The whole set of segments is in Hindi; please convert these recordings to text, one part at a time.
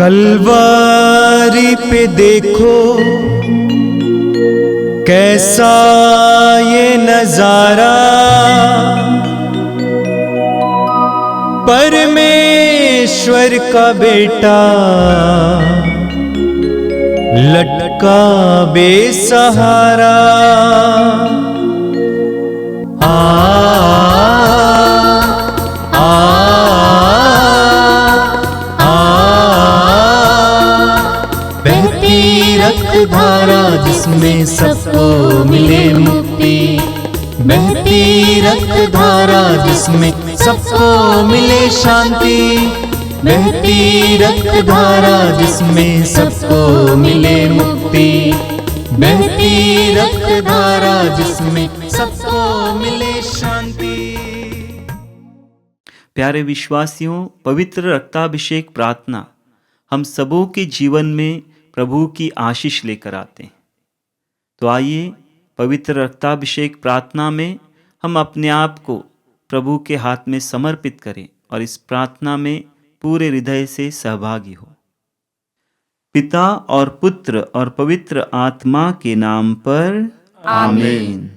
कलवारी पे देखो कैसा ये नजारा, परमेश्वर का बेटा लटका बेसहारा। बहती रक्तधारा जिसमें सबको मिले मुक्ति, बहती रक्तधारा जिसमें सबको मिले शांति, बहती रक्तधारा जिसमें सबको मिले मुक्ति, बहती रक्तधारा जिसमें सबको मिले शांति। प्यारे विश्वासियों, पवित्र रक्ताभिषेक प्रार्थना हम सबों के जीवन में प्रभु की आशीष लेकर आते हैं। तो आइए पवित्र रक्ताभिषेक प्रार्थना में हम अपने आप को प्रभु के हाथ में समर्पित करें और इस प्रार्थना में पूरे हृदय से सहभागी हो। पिता और पुत्र और पवित्र आत्मा के नाम पर आमीन।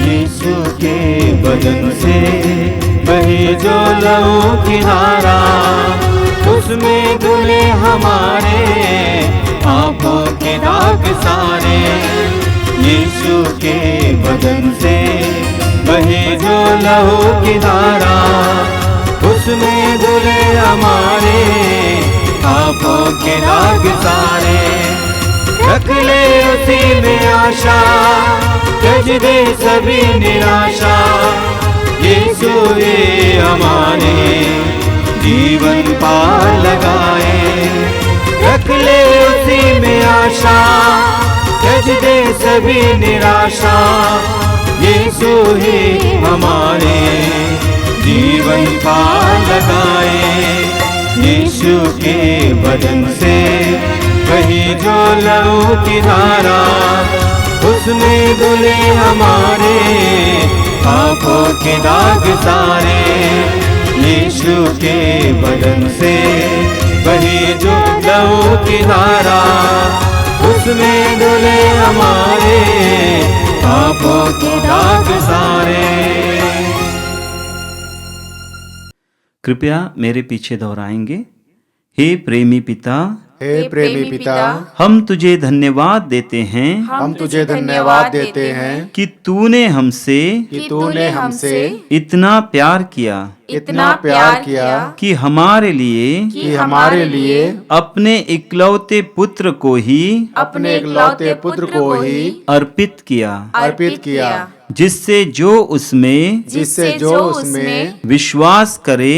यीशु के बदन से बहे जो लहू की धारा, उसमें धुले हमारे पापों के दाग सारे। यीशु के बदन से बहे जो लहू की धारा, उसमें धुले हमारे पापों के दाग सारे। रख ले उसी में आशा, त्यज दे सभी निराशा। यीशु ये हमारे जीवन पार लगाए। रख ले उसी में आशा, त्यज दे सभी निराशा। यीशु ही हमारे जीवन पार लगाए। यीशु के बदन से वही जो लहू की धारा, उसमें धुले हमारे पापों के दाग सारे। यीशु के बदन से वही जो लहू की धारा, उसमें धुले हमारे पापों के दाग सारे। कृपया मेरे पीछे दोहराएंगे। हे प्रेमी पिता, हे प्रेमी पिता, हम तुझे धन्यवाद देते हैं, हम तुझे धन्यवाद देते हैं कि तूने हमसे इतना प्यार किया, इतना प्यार किया कि हमारे लिए अपने इकलौते पुत्र को ही अर्पित किया, जिससे जो उसमें विश्वास करे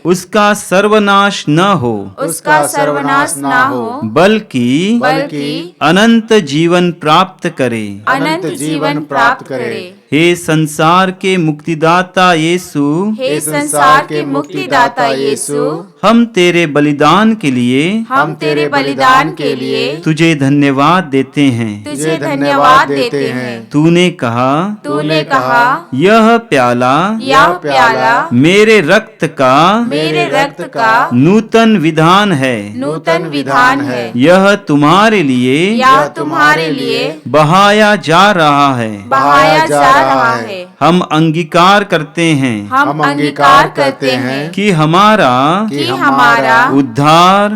उसका सर्वनाश न हो, बल्कि अनंत जीवन प्राप्त करे। हे संसार के मुक्तिदाता यीशु, हम तेरे बलिदान के लिए तुझे धन्यवाद देते हैं। तूने कहा यह प्याला मेरे रक्त का नूतन विधान है। यह तुम्हारे लिए बहाया जा रहा है। हम अंगीकार करते हैं कि हमारा उद्धार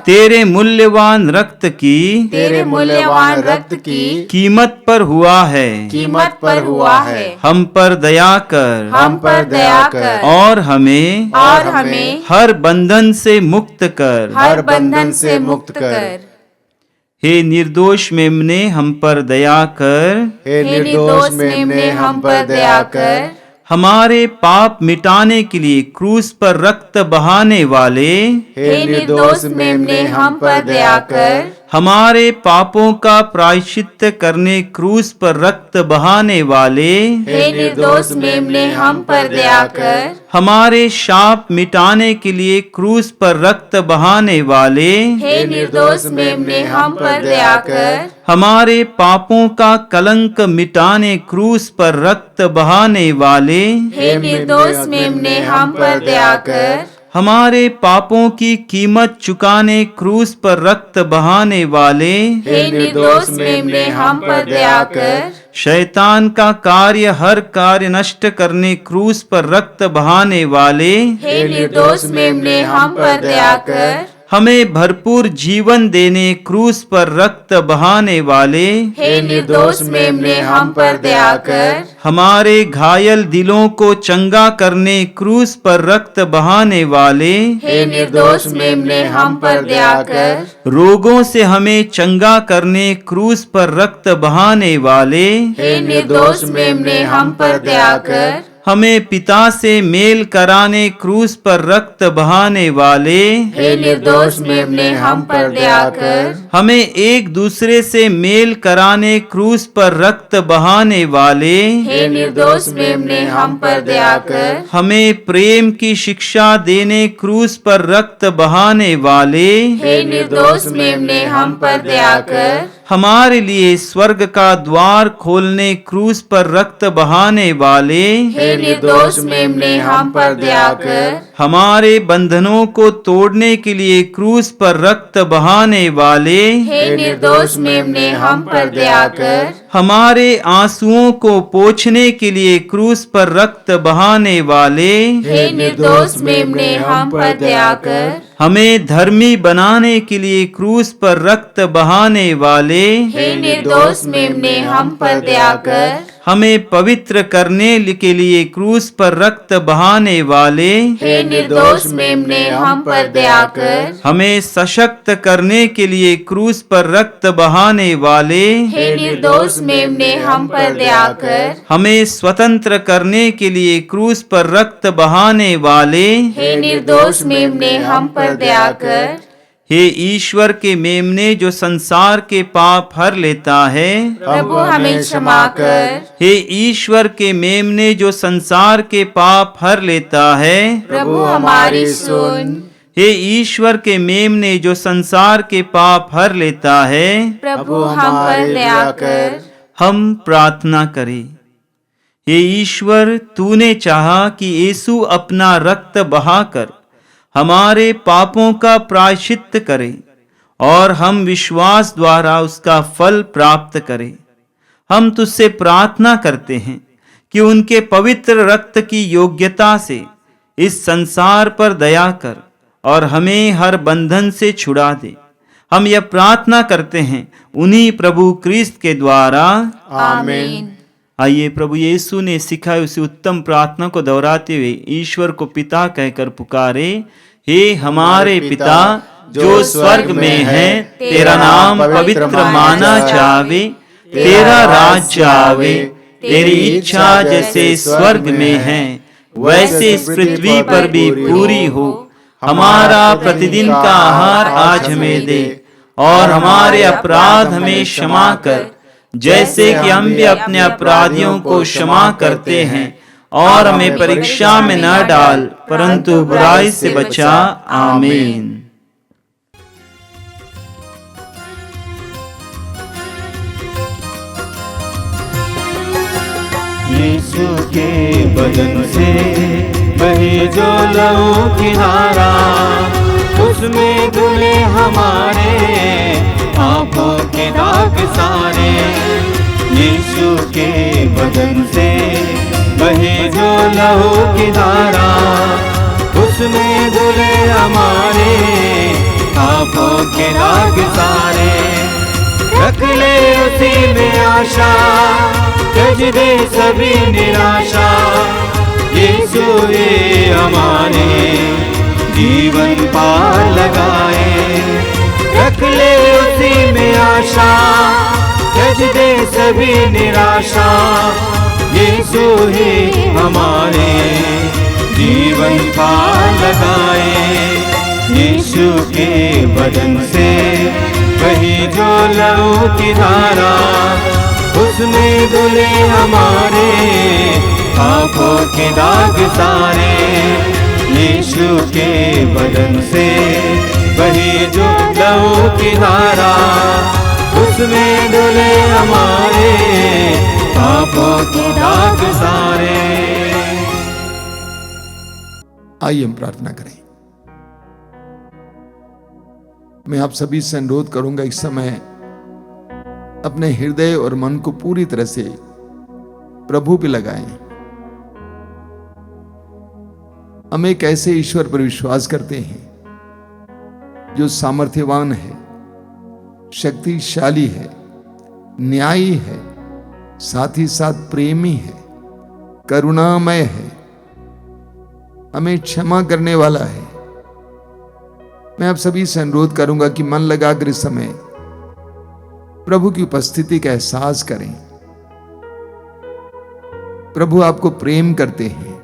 तेरे मूल्यवान रक्त की कीमत पर हुआ है। हम पर दया कर और हमें हर बंधन से मुक्त कर। हे निर्दोष मेमने हम पर दया कर। हमारे पाप मिटाने के लिए क्रूस पर रक्त बहाने वाले, हमारे पापों का प्रायश्चित करने क्रूस पर रक्त बहाने वाले, हमारे शाप मिटाने के लिए क्रूस पर रक्त बहाने वाले, हे निर्दोष मेमने हम पर दया कर। हमारे पापों का कलंक मिटाने क्रूस पर रक्त बहाने वाले, हे निर्दोष मेमने हम पर दया कर। हमारे पापों की कीमत चुकाने क्रूस पर रक्त बहाने वाले, हे निर्दोष मेमने हम पर दया कर। शैतान का कार्य हर कार्य नष्ट करने क्रूस पर रक्त बहाने वाले, हे निर्दोष मेमने हम पर दया कर। हमें भरपूर जीवन देने क्रूस पर रक्त बहाने वाले, हे निर्दोष मेमने हम पर दया कर। हमारे घायल दिलों को चंगा करने क्रूस पर रक्त बहाने वाले, हे निर्दोष मेमने हम पर दया कर। रोगों से हमें चंगा करने क्रूस पर रक्त बहाने वाले, हे निर्दोष मेमने हम पर दया कर। हमें पिता से मेल कराने क्रूस पर रक्त बहाने वाले, हे निर्दोष मेमने हम पर दया कर। हमें एक दूसरे से मेल कराने क्रूस पर रक्त बहाने वाले, हे निर्दोष मेमने हम पर दया कर। हमें प्रेम की शिक्षा देने क्रूस पर रक्त बहाने वाले, हे निर्दोष मेमने हम पर दया कर। हमारे लिए स्वर्ग का द्वार खोलने क्रूस पर रक्त बहाने वाले, हे निर्दोष मेमने हम पर दया कर। हमारे बंधनों को तोड़ने के लिए क्रूस पर रक्त बहाने वाले, हे निर्दोष मेमने हम पर दया कर। हमारे आंसुओं को पोंछने के लिए क्रूस पर रक्त बहाने वाले, हे निर्दोष मेमने हम पर दया कर। हमें धर्मी बनाने के लिए क्रूस पर रक्त बहाने वाले, हे निर्दोष मेमने हम पर दया कर। हमें पवित्र करने के लिए क्रूस पर रक्त बहाने वाले, हे निर्दोष मेमने हम पर दया कर। हमें सशक्त करने के लिए क्रूस पर रक्त बहाने वाले, हे निर्दोष मेमने हम पर दया कर। हमें स्वतंत्र करने के लिए क्रूस पर रक्त बहाने वाले, हे निर्दोष मेमने हम पर दया कर। हे ईश्वर के मेमने जो संसार के पाप हर लेता है, प्रभु हमें क्षमा कर। हे ईश्वर के मेमने जो संसार के पाप हर लेता है, प्रभु हमारी सुन। हे ईश्वर के मेमने जो संसार के पाप हर लेता है, प्रभु हम पर दया कर। हम प्रार्थना करें। हे ईश्वर, तूने चाहा कि यीशु अपना रक्त बहाकर हमारे पापों का प्रायश्चित करे और हम विश्वास द्वारा उसका फल प्राप्त करें। हम तुझसे प्रार्थना करते हैं कि उनके पवित्र रक्त की योग्यता से इस संसार पर दया कर और हमें हर बंधन से छुड़ा दे। हम यह प्रार्थना करते हैं उन्हीं प्रभु क्रिस्त के द्वारा, आमीन। आइए प्रभु यीशु ने सिखाई उसी उत्तम प्रार्थना को दोहराते हुए ईश्वर को पिता कहकर पुकारे। हे हमारे पिता जो स्वर्ग में है, तेरा नाम पवित्र माना जावे, तेरा राज्य आवे, तेरी इच्छा जैसे स्वर्ग में है वैसे इस पृथ्वी पर भी पूरी हो। हमारा प्रतिदिन का आहार आज हमें दे और हमारे अपराध हमें क्षमा कर, जैसे कि हम भी अपने अपराधियों को क्षमा करते हैं, और हमें परीक्षा में न डाल परंतु बुराई से बचा। आमीन। यीशु के बदन से बहे जो लहू की धारा, उसमें धुले हमारे पापों के दाग सारे। यीशु के बदन से बहे जो लहू की धारा, उसमें धुले हमारे पापों के दाग सारे। रख ले उसी में आशा, त्यज दे सभी निराशा। यीशु ये हमारे जीवन पार लगाए। रख ले उसी में आशा, त्यज दे सभी निराशा। यीशु ही हमारे जीवन पार लगाए। यीशु के बदन से बही जो लहू की धारा, उसमें धुले हमारे पापों के दाग सारे यीशु के बदन से बही जो लहू की धारा, उसमें धुले हमारे पापों के दाग सारे। आइए हम प्रार्थना करें। मैं आप सभी से अनुरोध करूंगा इस समय अपने हृदय और मन को पूरी तरह से प्रभु पे लगाएं। हम एक ऐसे ईश्वर पर विश्वास करते हैं जो सामर्थ्यवान है, शक्तिशाली है, न्यायी है, साथ ही साथ प्रेमी है, करुणामय है, हमें क्षमा करने वाला है। मैं आप सभी से अनुरोध करूंगा कि मन लगाकर इस समय प्रभु की उपस्थिति का एहसास करें। प्रभु आपको प्रेम करते हैं,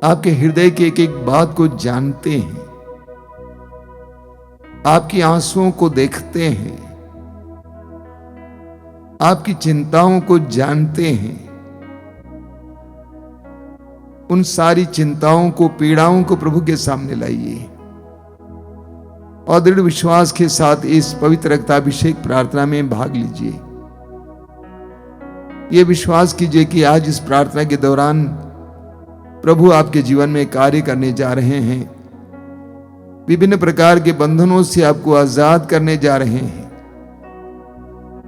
आपके हृदय की एक एक बात को जानते हैं, आपकी आंसुओं को देखते हैं, आपकी चिंताओं को जानते हैं। उन सारी चिंताओं को, पीड़ाओं को प्रभु के सामने लाइए और दृढ़ विश्वास के साथ इस पवित्र रक्ताभिषेक प्रार्थना में भाग लीजिए। यह विश्वास कीजिए कि आज इस प्रार्थना के दौरान प्रभु आपके जीवन में कार्य करने जा रहे हैं, विभिन्न प्रकार के बंधनों से आपको आजाद करने जा रहे हैं,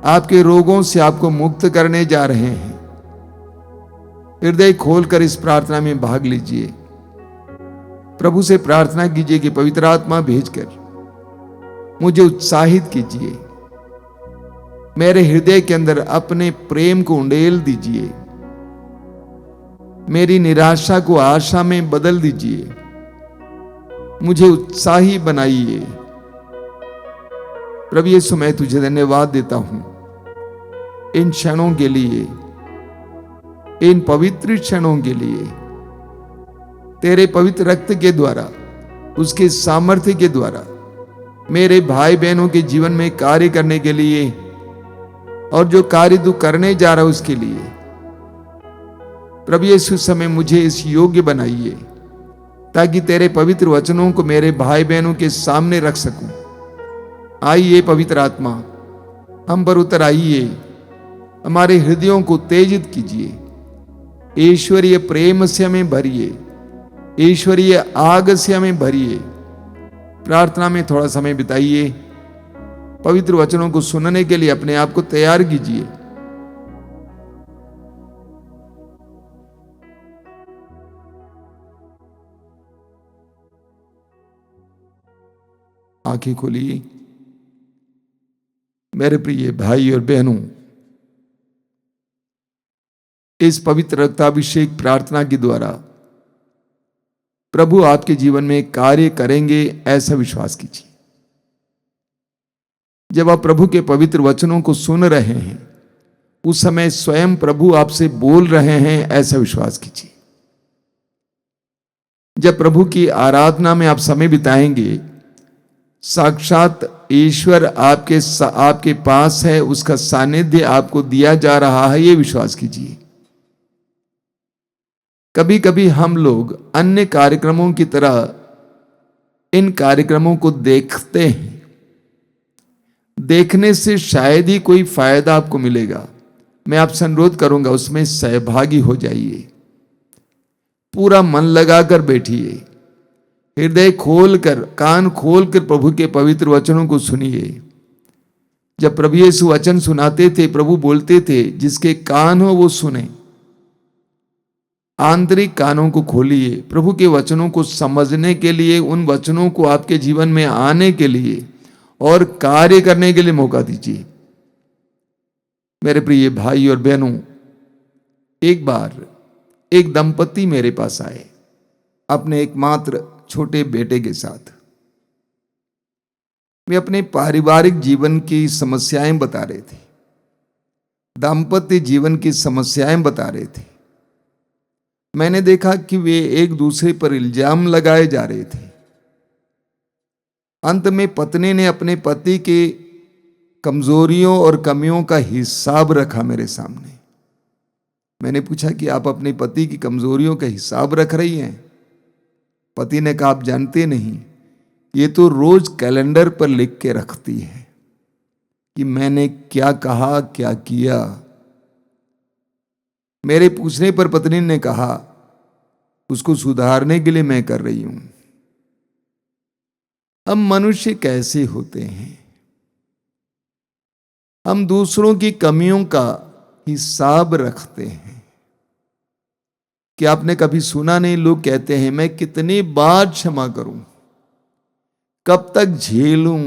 आपके रोगों से आपको मुक्त करने जा रहे हैं। हृदय खोलकर इस प्रार्थना में भाग लीजिए। प्रभु से प्रार्थना कीजिए कि पवित्र आत्मा भेजकर मुझे उत्साहित कीजिए, मेरे हृदय के अंदर अपने प्रेम को उंडेल दीजिए, मेरी निराशा को आशा में बदल दीजिए, मुझे उत्साही बनाइए। प्रभु यीशु, मैं तुझे धन्यवाद देता हूं इन क्षणों के लिए, इन पवित्र क्षणों के लिए। तेरे पवित्र रक्त के द्वारा, उसके सामर्थ्य के द्वारा मेरे भाई बहनों के जीवन में कार्य करने के लिए और जो कार्य तू करने जा रहा है उसके लिए प्रभु यीशु समय मुझे इस योग्य बनाइए ताकि तेरे पवित्र वचनों को मेरे भाई बहनों के सामने रख सकूं। आइए पवित्र आत्मा, हम पर उतर आइए, हमारे हृदयों को उत्तेजित कीजिए, ईश्वरीय प्रेम से हमें भरिए, ईश्वरीय आग से हमें भरिए। प्रार्थना में थोड़ा समय बिताइए, पवित्र वचनों को सुनने के लिए अपने आप को तैयार कीजिए। आंखें खोलिए। मेरे प्रिय भाई और बहनों, इस पवित्र रक्ताभिषेक प्रार्थना के द्वारा प्रभु आपके जीवन में कार्य करेंगे, ऐसा विश्वास कीजिए। जब आप प्रभु के पवित्र वचनों को सुन रहे हैं, उस समय स्वयं प्रभु आपसे बोल रहे हैं, ऐसा विश्वास कीजिए। जब प्रभु की आराधना में आप समय बिताएंगे, साक्षात ईश्वर आपके पास है, उसका सानिध्य आपको दिया जा रहा है, यह विश्वास कीजिए। कभी कभी हम लोग अन्य कार्यक्रमों की तरह इन कार्यक्रमों को देखते हैं, देखने से शायद ही कोई फायदा आपको मिलेगा। मैं आपसे अनुरोध करूंगा उसमें सहभागी हो जाइए, पूरा मन लगाकर बैठिए, हृदय खोलकर, कान खोलकर प्रभु के पवित्र वचनों को सुनिए। जब प्रभु यीशु वचन सुनाते थे, प्रभु बोलते थे, जिसके कान हो वो सुने। आंतरिक कानों को खोलिए, प्रभु के वचनों को समझने के लिए, उन वचनों को आपके जीवन में आने के लिए और कार्य करने के लिए मौका दीजिए। मेरे प्रिय भाई और बहनों, एक बार एक दंपति मेरे पास आए अपने एकमात्र छोटे बेटे के साथ। वे अपने पारिवारिक जीवन की समस्याएं बता रहे थे, दाम्पत्य जीवन की समस्याएं बता रहे थे। मैंने देखा कि वे एक दूसरे पर इल्जाम लगाए जा रहे थे। अंत में पत्नी ने अपने पति के कमजोरियों और कमियों का हिसाब रखा मेरे सामने। मैंने पूछा कि आप अपने पति की कमजोरियों का हिसाब रख रही हैं? पति ने कहा, आप जानते नहीं, ये तो रोज कैलेंडर पर लिख के रखती है कि मैंने क्या कहा, क्या किया। मेरे पूछने पर पत्नी ने कहा, उसको सुधारने के लिए मैं कर रही हूं। हम मनुष्य कैसे होते हैं? हम दूसरों की कमियों का हिसाब रखते हैं। क्या आपने कभी सुना नहीं, लोग कहते हैं मैं कितनी बार क्षमा करूं, कब तक झेलूं?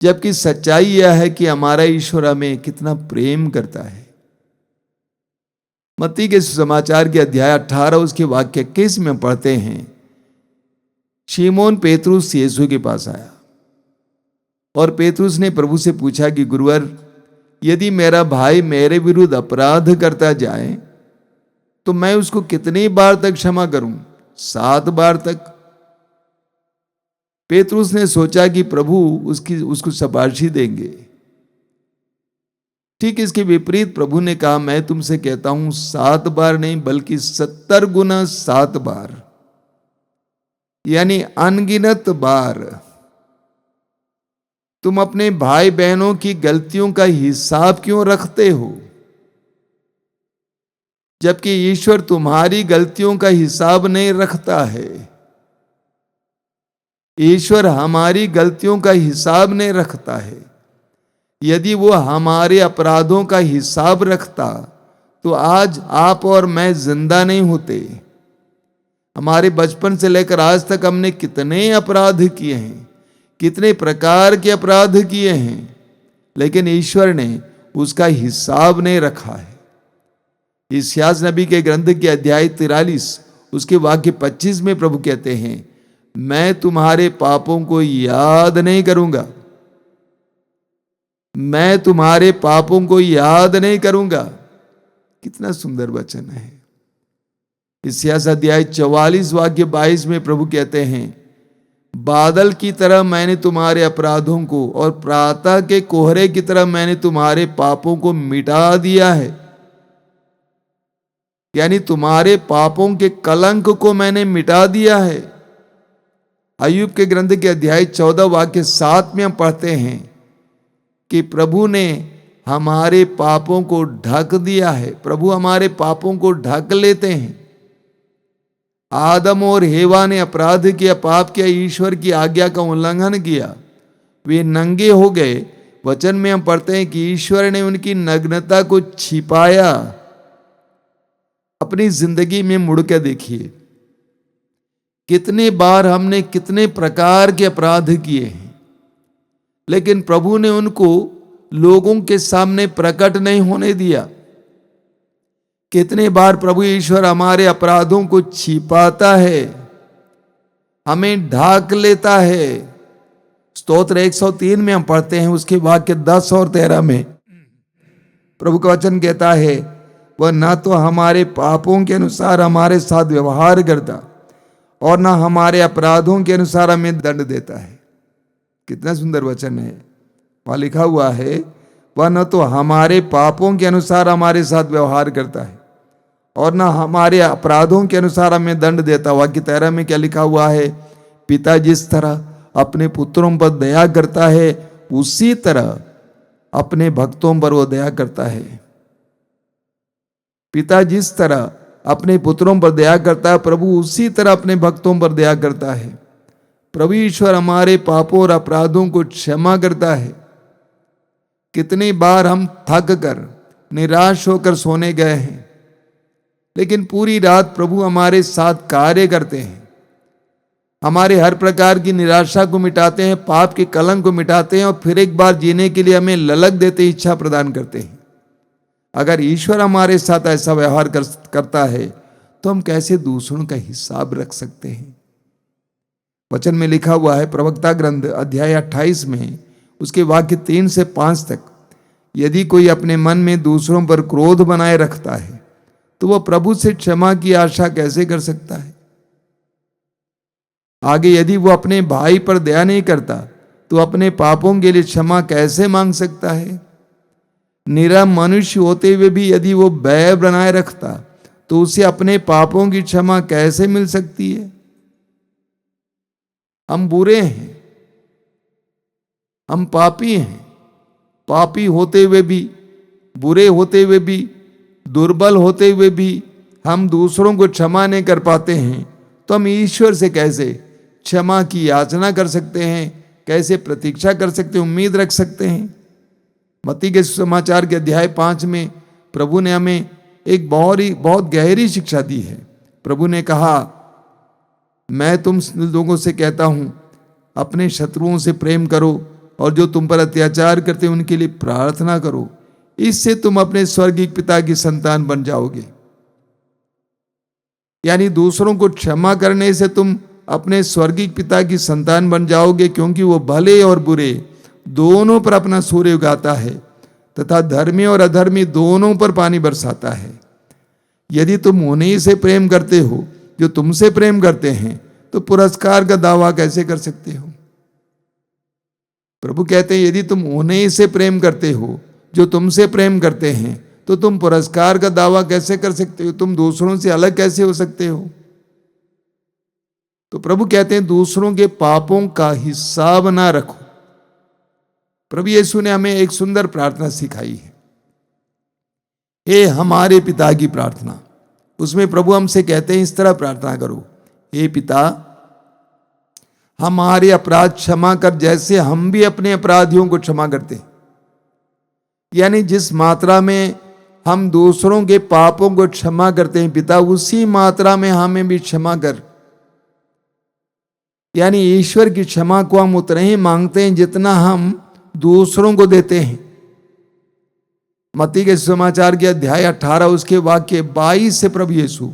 जबकि सच्चाई यह है कि हमारा ईश्वर हमें कितना प्रेम करता है। मत्ती के समाचार के अध्याय 18 उसके वाक्य 21 में पढ़ते हैं, शिमोन पेतरुस यीशु के पास आया और पेतरुस ने प्रभु से पूछा कि गुरुवर, यदि मेरा भाई मेरे विरुद्ध अपराध करता जाए तो मैं उसको कितनी बार तक क्षमा करूं? 7 बार तक? पेतरुस ने सोचा कि प्रभु उसको शाबाशी देंगे। ठीक इसके विपरीत प्रभु ने कहा, मैं तुमसे कहता हूं 7 बार नहीं बल्कि 70 गुना 7 बार, यानी अनगिनत बार। तुम अपने भाई बहनों की गलतियों का हिसाब क्यों रखते हो, जबकि ईश्वर तुम्हारी गलतियों का हिसाब नहीं रखता है। ईश्वर हमारी गलतियों का हिसाब नहीं रखता है। यदि वो हमारे अपराधों का हिसाब रखता तो आज आप और मैं जिंदा नहीं होते। हमारे बचपन से लेकर आज तक हमने कितने अपराध किए हैं, कितने प्रकार के अपराध किए हैं, लेकिन ईश्वर ने उसका हिसाब नहीं रखा है। इस्यास नबी के ग्रंथ के अध्याय 43 उसके वाक्य 25 में प्रभु कहते हैं, मैं तुम्हारे पापों को याद नहीं करूंगा, मैं तुम्हारे पापों को याद नहीं करूंगा। कितना सुंदर वचन है। इस्यास अध्याय 44 वाक्य 22 में प्रभु कहते हैं, बादल की तरह मैंने तुम्हारे अपराधों को और प्रातः के कोहरे की तरह मैंने तुम्हारे पापों को मिटा दिया है। यानी तुम्हारे पापों के कलंक को मैंने मिटा दिया है। अय्यूब के ग्रंथ के अध्याय 14 वाक्य 7 में हम पढ़ते हैं कि प्रभु ने हमारे पापों को ढक दिया है। प्रभु हमारे पापों को ढक लेते हैं। आदम और हेवा ने अपराध किया, पाप किया, ईश्वर की आज्ञा का उल्लंघन किया, वे नंगे हो गए। वचन में हम पढ़ते हैं कि ईश्वर ने उनकी नग्नता को छिपाया। अपनी जिंदगी में मुड़ के देखिए, कितने बार हमने कितने प्रकार के अपराध किए हैं, लेकिन प्रभु ने उनको लोगों के सामने प्रकट नहीं होने दिया। कितने बार प्रभु ईश्वर हमारे अपराधों को छिपाता है, हमें ढाक लेता है। स्तोत्र 103 में हम पढ़ते हैं उसके वाक्य 10 और 13 में प्रभु का वचन कहता है, वह ना तो हमारे पापों के अनुसार हमारे साथ व्यवहार करता और ना हमारे अपराधों के अनुसार हमें दंड देता है। कितना सुंदर वचन है। वहां लिखा हुआ है, वह न तो हमारे पापों के अनुसार हमारे साथ व्यवहार करता है और ना हमारे अपराधों के अनुसार हमें दंड देता। वाक्य 13 में क्या लिखा हुआ है, पिता जिस तरह अपने पुत्रों पर दया करता है उसी तरह अपने भक्तों पर वो दया करता है। पिता जिस तरह अपने पुत्रों पर दया करता है, प्रभु उसी तरह अपने भक्तों पर दया करता है। प्रभु ईश्वर हमारे पापों और अपराधों को क्षमा करता है। कितनी बार हम थक कर निराश होकर सोने गए हैं, लेकिन पूरी रात प्रभु हमारे साथ कार्य करते हैं, हमारे हर प्रकार की निराशा को मिटाते हैं, पाप के कलंक को मिटाते हैं और फिर एक बार जीने के लिए हमें ललक देते, इच्छा प्रदान करते हैं। अगर ईश्वर हमारे साथ ऐसा व्यवहार करता है तो हम कैसे दूसरों का हिसाब रख सकते हैं। वचन में लिखा हुआ है प्रवक्ता ग्रंथ अध्याय 28 में उसके वाक्य 3 से 5 तक, यदि कोई अपने मन में दूसरों पर क्रोध बनाए रखता है तो वह प्रभु से क्षमा की आशा कैसे कर सकता है। आगे, यदि वो अपने भाई पर दया नहीं करता तो अपने पापों के लिए क्षमा कैसे मांग सकता है। निरा मनुष्य होते हुए भी यदि वो बैर बनाए रखता तो उसे अपने पापों की क्षमा कैसे मिल सकती है? हम बुरे हैं, हम पापी हैं। पापी होते हुए भी, बुरे होते हुए भी, दुर्बल होते हुए भी हम दूसरों को क्षमा नहीं कर पाते हैं, तो हम ईश्वर से कैसे क्षमा की याचना कर सकते हैं? कैसे प्रतीक्षा कर सकते हैं, उम्मीद रख सकते हैं? मत्ती के समाचार के अध्याय 5 में प्रभु ने हमें एक बहुत गहरी शिक्षा दी है। प्रभु ने कहा, मैं तुम लोगों से कहता हूं, अपने शत्रुओं से प्रेम करो और जो तुम पर अत्याचार करते हैं उनके लिए प्रार्थना करो, इससे तुम अपने स्वर्गीय पिता की संतान बन जाओगे। यानी दूसरों को क्षमा करने से तुम अपने स्वर्गीय पिता की संतान बन जाओगे, क्योंकि वो भले और बुरे दोनों पर अपना सूर्य उगाता है तथा धर्मी और अधर्मी दोनों पर पानी बरसाता है। यदि तुम उन्हीं से प्रेम करते हो जो तुमसे प्रेम करते हैं, तो पुरस्कार का दावा कैसे कर सकते हो? प्रभु कहते हैं, यदि तुम उन्हीं से प्रेम करते हो जो तुमसे प्रेम करते हैं, तो तुम पुरस्कार का दावा कैसे कर सकते हो? तुम दूसरों से अलग कैसे हो सकते हो? तो प्रभु कहते हैं, दूसरों के पापों का हिसाब ना रखो। प्रभु यीशु ने हमें एक सुंदर प्रार्थना सिखाई है, हे हमारे पिता की प्रार्थना। उसमें प्रभु हमसे कहते हैं, इस तरह प्रार्थना करो, हे पिता, हमारे अपराध क्षमा कर जैसे हम भी अपने अपराधियों को क्षमा करते हैं। यानी जिस मात्रा में हम दूसरों के पापों को क्षमा करते हैं पिता, उसी मात्रा में हमें भी क्षमा कर। यानी ईश्वर की क्षमा को हम उतना ही मांगते हैं जितना हम दूसरों को देते हैं। मत्ती के समाचार के अध्याय 18 उसके वाक्य 22 से प्रभु यीशु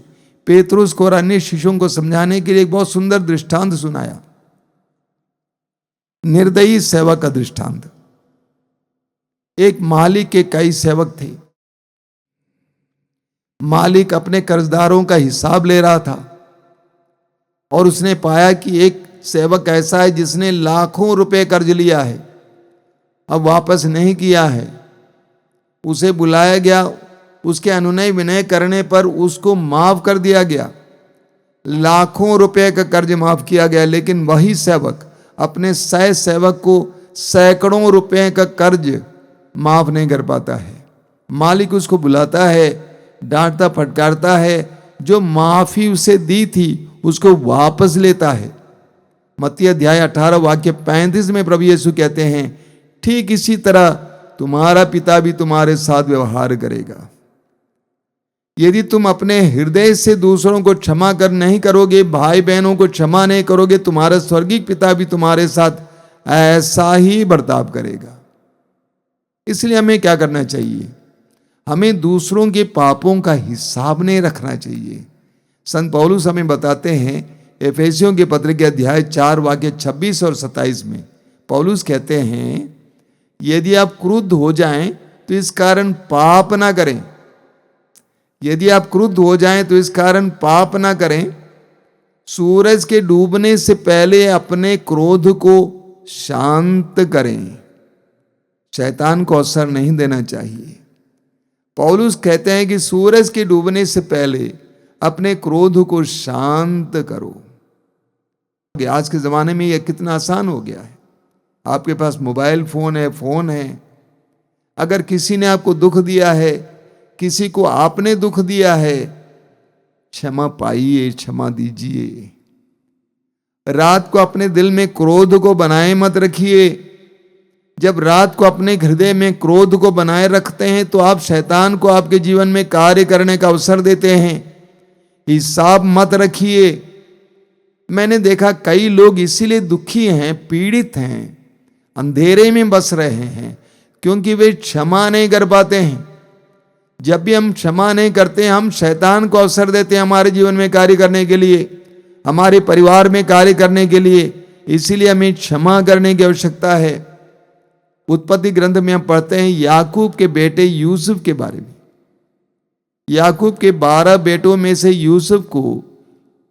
पेतरुस को और अन्य शिष्यों को समझाने के लिए एक बहुत सुंदर दृष्टांत सुनाया, निर्दयी सेवक का दृष्टांत। एक मालिक के कई सेवक थे। मालिक अपने कर्जदारों का हिसाब ले रहा था और उसने पाया कि एक सेवक ऐसा है जिसने लाखों रुपए कर्ज लिया है, अब वापस नहीं किया है। उसे बुलाया गया, उसके अनुनय विनय करने पर उसको माफ कर दिया गया, लाखों रुपए का कर्ज माफ किया गया। लेकिन वही सेवक अपने सह सेवक को सैकड़ों रुपए का कर्ज माफ नहीं कर पाता है। मालिक उसको बुलाता है, डांटता फटकारता है, जो माफी उसे दी थी उसको वापस लेता है। मत्ती अध्याय 18 वाक्य 35 में प्रभु यीशु कहते हैं, ठीक इसी तरह तुम्हारा पिता भी तुम्हारे साथ व्यवहार करेगा। यदि तुम अपने हृदय से दूसरों को क्षमा कर नहीं करोगे, भाई बहनों को क्षमा नहीं करोगे, तुम्हारा स्वर्गीय पिता भी तुम्हारे साथ ऐसा ही बर्ताव करेगा। इसलिए हमें क्या करना चाहिए? हमें दूसरों के पापों का हिसाब नहीं रखना चाहिए। संत पौलुस हमें बताते हैं एफेसियों के पत्र के अध्याय 4 वाक्य 26 और 27 में पौलुस कहते हैं, यदि आप क्रुद्ध हो जाएं तो इस कारण पाप ना करें। यदि आप क्रुद्ध हो जाएं तो इस कारण पाप ना करें। सूरज के डूबने से पहले अपने क्रोध को शांत करें। शैतान को अवसर नहीं देना चाहिए। पौलुस कहते हैं कि सूरज के डूबने से पहले अपने क्रोध को शांत करो। आज के जमाने में यह कितना आसान हो गया है। आपके पास मोबाइल फोन है, अगर किसी ने आपको दुख दिया है, किसी को आपने दुख दिया है, क्षमा पाइए, क्षमा दीजिए। रात को अपने दिल में क्रोध को बनाए मत रखिए। जब रात को अपने हृदय में क्रोध को बनाए रखते हैं तो आप शैतान को आपके जीवन में कार्य करने का अवसर देते हैं। हिसाब मत रखिए। मैंने देखा कई लोग इसीलिए दुखी हैं, पीड़ित हैं, अंधेरे में बस रहे हैं, क्योंकि वे क्षमा नहीं कर पाते हैं। जब भी हम क्षमा नहीं करते, हम शैतान को अवसर देते हैं हमारे जीवन में कार्य करने के लिए, हमारे परिवार में कार्य करने के लिए। इसीलिए हमें क्षमा करने की आवश्यकता है। उत्पत्ति ग्रंथ में हम पढ़ते हैं याकूब के बेटे यूसुफ के बारे में। याकूब के 12 बेटों में से यूसुफ को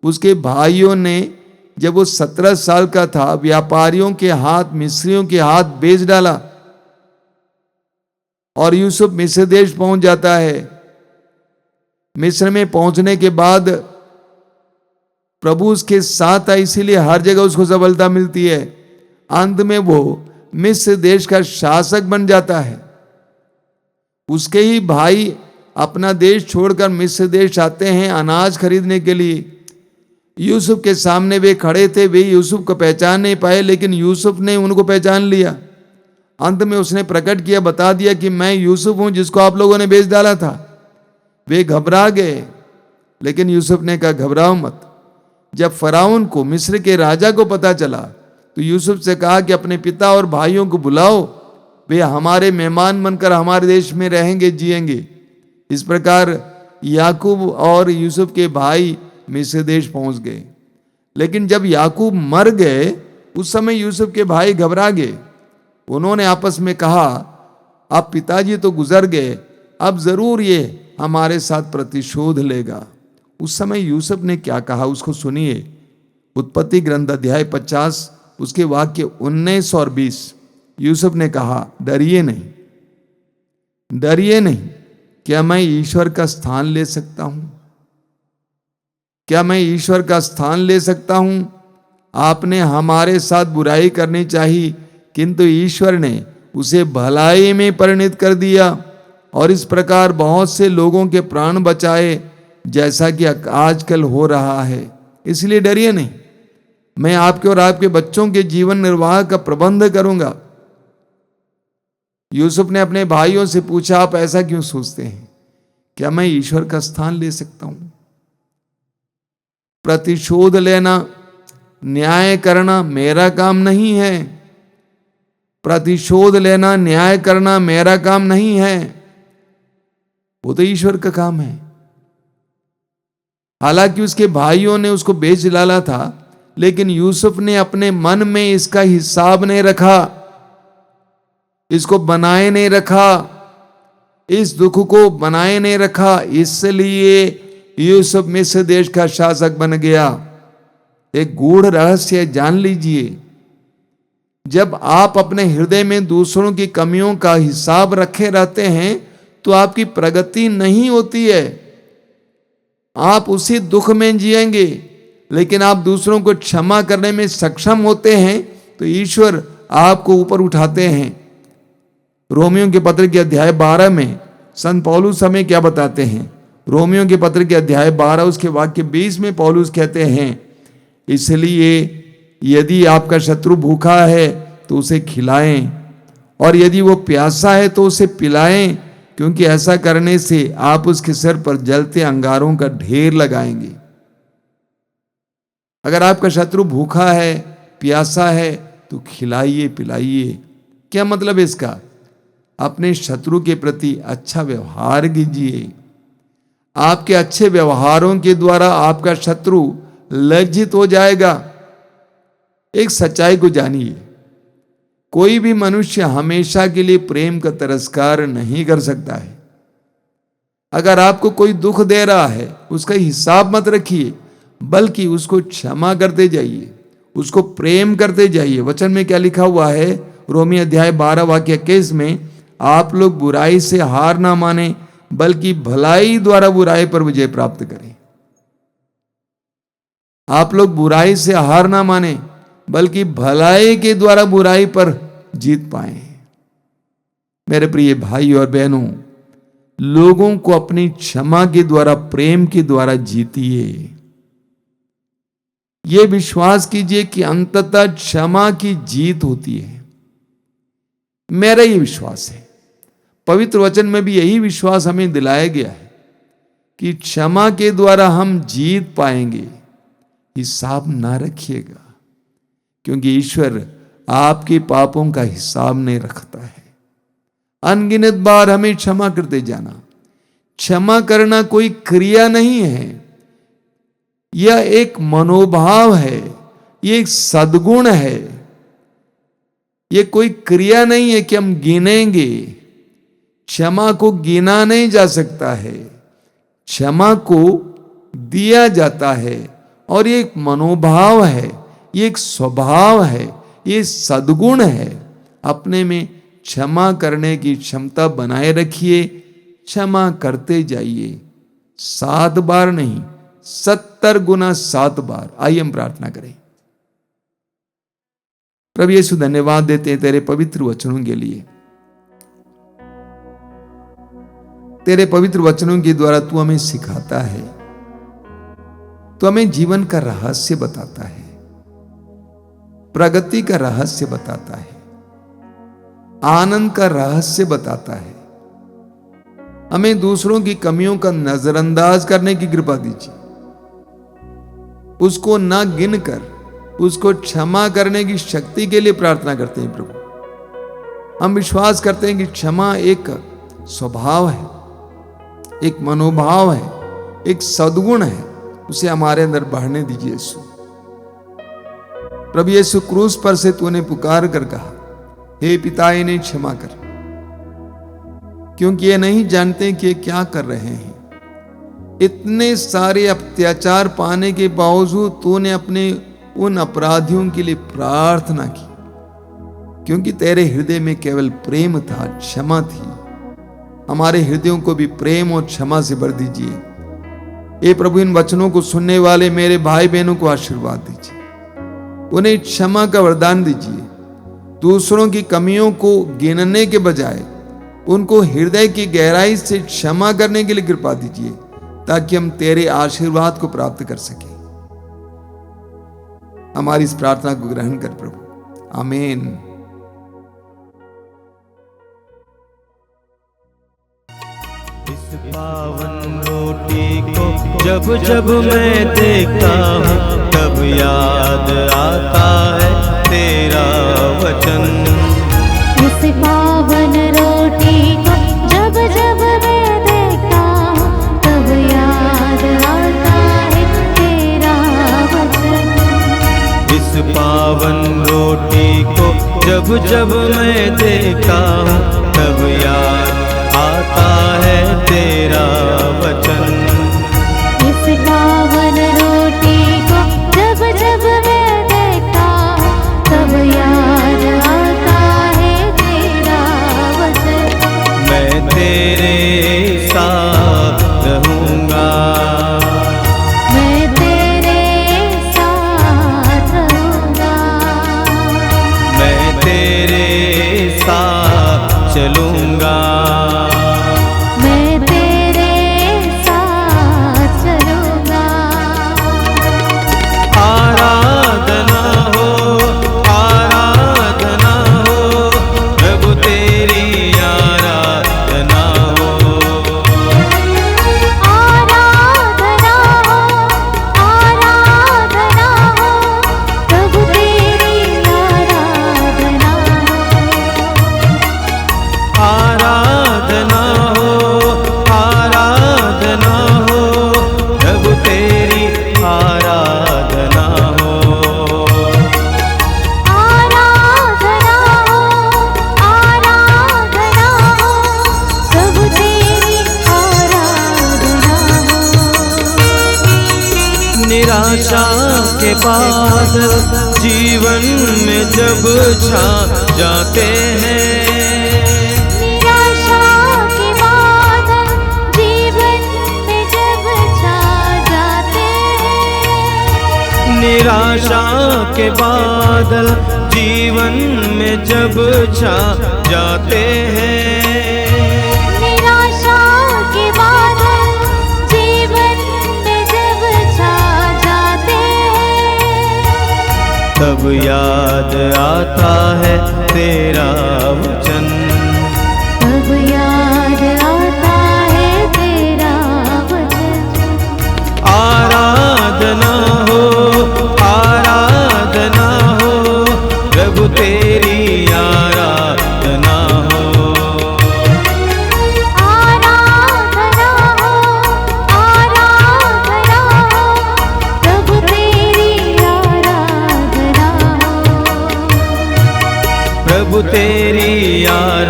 उसके भाइयों ने, जब वो 17 साल का था, व्यापारियों के हाथ, मिस्रियों के हाथ बेच डाला। और यूसुफ मिस्र देश पहुंच जाता है। मिस्र में पहुंचने के बाद प्रभु उसके साथ है, इसीलिए हर जगह उसको सफलता मिलती है। अंत में वो मिस्र देश का शासक बन जाता है। उसके ही भाई अपना देश छोड़कर मिस्र देश आते हैं अनाज खरीदने के लिए। यूसुफ के सामने वे खड़े थे, वे यूसुफ को पहचान नहीं पाए, लेकिन यूसुफ ने उनको पहचान लिया। अंत में उसने प्रकट किया, बता दिया कि मैं यूसुफ हूं जिसको आप लोगों ने बेच डाला था। वे घबरा गए, लेकिन यूसुफ ने कहा घबराओ मत। जब फराउन को, मिस्र के राजा को पता चला तो यूसुफ से कहा कि अपने पिता और भाइयों को बुलाओ, वे हमारे मेहमान बनकर हमारे देश में रहेंगे, जिएंगे। इस प्रकार याकूब और यूसुफ के भाई मिस्र देश पहुंच गए। लेकिन जब याकूब मर गए उस समय यूसुफ के भाई घबरा गए। उन्होंने आपस में कहा, अब पिताजी तो गुजर गए, अब जरूर ये हमारे साथ प्रतिशोध लेगा। उस समय यूसुफ ने क्या कहा उसको सुनिए। उत्पत्ति ग्रंथ अध्याय 50 उसके वाक्य 19 और 20। यूसुफ ने कहा, डरिए नहीं, डरिए नहीं, क्या मैं ईश्वर का स्थान ले सकता हूं? क्या मैं ईश्वर का स्थान ले सकता हूं? आपने हमारे साथ बुराई करनी चाहिए, किंतु ईश्वर ने उसे भलाई में परिणत कर दिया और इस प्रकार बहुत से लोगों के प्राण बचाए, जैसा कि आजकल हो रहा है। इसलिए डरिए नहीं, मैं आपके और आपके बच्चों के जीवन निर्वाह का प्रबंध करूंगा। यूसुफ ने अपने भाइयों से पूछा, आप ऐसा क्यों सोचते हैं? क्या मैं ईश्वर का स्थान ले सकता हूं? प्रतिशोध लेना, न्याय करना मेरा काम नहीं है। प्रतिशोध लेना, न्याय करना मेरा काम नहीं है, वो तो ईश्वर का काम है। हालांकि उसके भाइयों ने उसको बेच डाला था, लेकिन यूसुफ ने अपने मन में इसका हिसाब नहीं रखा, इसको बनाए नहीं रखा, इस दुख को बनाए नहीं रखा। इसलिए यूसुफ मिस्र देश का शासक बन गया। एक गूढ़ रहस्य जान लीजिए, जब आप अपने हृदय में दूसरों की कमियों का हिसाब रखे रहते हैं तो आपकी प्रगति नहीं होती है। आप उसी दुख में जिएंगे, लेकिन आप दूसरों को क्षमा करने में सक्षम होते हैं तो ईश्वर आपको ऊपर उठाते हैं। रोमियो के पत्र के अध्याय 12 में संत पौलुस हमें क्या बताते हैं? रोमियो के पत्र के अध्याय 12 उसके वाक्य 20 में पौलुस कहते हैं, इसलिए यदि आपका शत्रु भूखा है तो उसे खिलाएं, और यदि वो प्यासा है तो उसे पिलाएं, क्योंकि ऐसा करने से आप उसके सिर पर जलते अंगारों का ढेर लगाएंगे। अगर आपका शत्रु भूखा है, प्यासा है तो खिलाइए, पिलाइए। क्या मतलब इसका? अपने शत्रु के प्रति अच्छा व्यवहार कीजिए। आपके अच्छे व्यवहारों के द्वारा आपका शत्रु लज्जित हो जाएगा। एक सच्चाई को जानिए, कोई भी मनुष्य हमेशा के लिए प्रेम का तिरस्कार नहीं कर सकता है। अगर आपको कोई दुख दे रहा है, उसका हिसाब मत रखिए, बल्कि उसको क्षमा करते जाइए, उसको प्रेम करते जाइए। वचन में क्या लिखा हुआ है? रोमी अध्याय 12 वाक्य 21 में, आप लोग बुराई से हार ना माने, बल्कि भलाई द्वारा बुराई पर विजय प्राप्त करें। आप लोग बुराई से हार ना माने, बल्कि भलाई के द्वारा बुराई पर जीत पाए। मेरे प्रिय भाई और बहनों, लोगों को अपनी क्षमा के द्वारा, प्रेम के द्वारा जीतिए। यह विश्वास कीजिए कि अंततः क्षमा की जीत होती है। मेरा यह विश्वास है, पवित्र वचन में भी यही विश्वास हमें दिलाया गया है कि क्षमा के द्वारा हम जीत पाएंगे। हिसाब ना रखिएगा, क्योंकि ईश्वर आपके पापों का हिसाब नहीं रखता है। अनगिनत बार हमें क्षमा करते जाना। क्षमा करना कोई क्रिया नहीं है, यह एक मनोभाव है, यह एक सद्गुण है। यह कोई क्रिया नहीं है कि हम गिनेंगे। क्षमा को गिना नहीं जा सकता है, क्षमा को दिया जाता है। और ये एक मनोभाव है, ये एक स्वभाव है, ये सद्गुण है। अपने में क्षमा करने की क्षमता बनाए रखिए, क्षमा करते जाइए। 7 बार नहीं, 70 गुना 7 बार। आइए हम प्रार्थना करें। प्रभु यीशु, धन्यवाद देते हैं तेरे पवित्र वचनों के लिए। तेरे पवित्र वचनों के द्वारा तू हमें सिखाता है, तू हमें जीवन का रहस्य बताता है, प्रगति का रहस्य बताता है, आनंद का रहस्य बताता है। हमें दूसरों की कमियों का नजरअंदाज करने की कृपा दीजिए, उसको ना गिनकर उसको क्षमा करने की शक्ति के लिए प्रार्थना करते हैं। प्रभु, हम विश्वास करते हैं कि क्षमा एक स्वभाव है, एक मनोभाव है, एक सद्गुण है। उसे हमारे अंदर बढ़ने दीजिए यीशु। प्रभु यीशु, क्रूस पर से तूने पुकार कर कहा, हे पिता इन्हें क्षमा कर, क्योंकि ये नहीं जानते कि ये क्या कर रहे हैं। इतने सारे अत्याचार पाने के बावजूद तूने अपने उन अपराधियों के लिए प्रार्थना की, क्योंकि तेरे हृदय में केवल प्रेम था, क्षमा थी। हमारे हृदयों को भी प्रेम और क्षमा से भर दीजिए। हे प्रभु, इन वचनों को सुनने वाले मेरे भाई बहनों को आशीर्वाद दीजिए, उन्हें क्षमा का वरदान दीजिए। दूसरों की कमियों को गिनने के बजाय उनको हृदय की गहराई से क्षमा करने के लिए कृपा दीजिए, ताकि हम तेरे आशीर्वाद को प्राप्त कर सकें। हमारी इस प्रार्थना को ग्रहण कर प्रभु, आमीन। इस पावन रोटी को जब जब मैं देखता हूँ, तब याद आता है तेरा वचन। इस पावन रोटी को जब जब मैं देखता हूँ, तब याद आता है तेरा वचन। इस पावन रोटी को जब जब मैं देखता हूँ, तब याद आता है तेरा वचन। इस पावन रोटी को जब जब मैं देखता हूँ, तब याद आता है तेरा वचन। मैं तेरे साथ रहूँगा, मैं तेरे साथ रहूँगा, मैं तेरे साथ चलूँगा, मैं तेरे साथ चलूँगा। आराधना हो, आराधना हो, प्रभु तेरी आराधना हो। आराधना हो, आराधना हो, प्रभु तेरी आराधना हो। आराधना हो, आराधना हो, प्रभु तेरी आराधना हो। आराधना हो, आराधना हो, प्रभु तेरी आराधना हो। निराशा के बादल जीवन में जब छा जाते हैं, निराशा के बादल जीवन में जब छा जाते हैं। निराशा के बादल जीवन में जब छा जाते हैं, निराशा के बादल जीवन में जब छा जाते हैं। तब याद आता है तेरा वचन। तब याद आता है तेरा वचन। आराधना हो, आराधना हो, प्रभु तेरी आराधना हो। आराधना हो, आराधना हो, प्रभु तेरी आराधना हो। प्रभु तेरी आराधना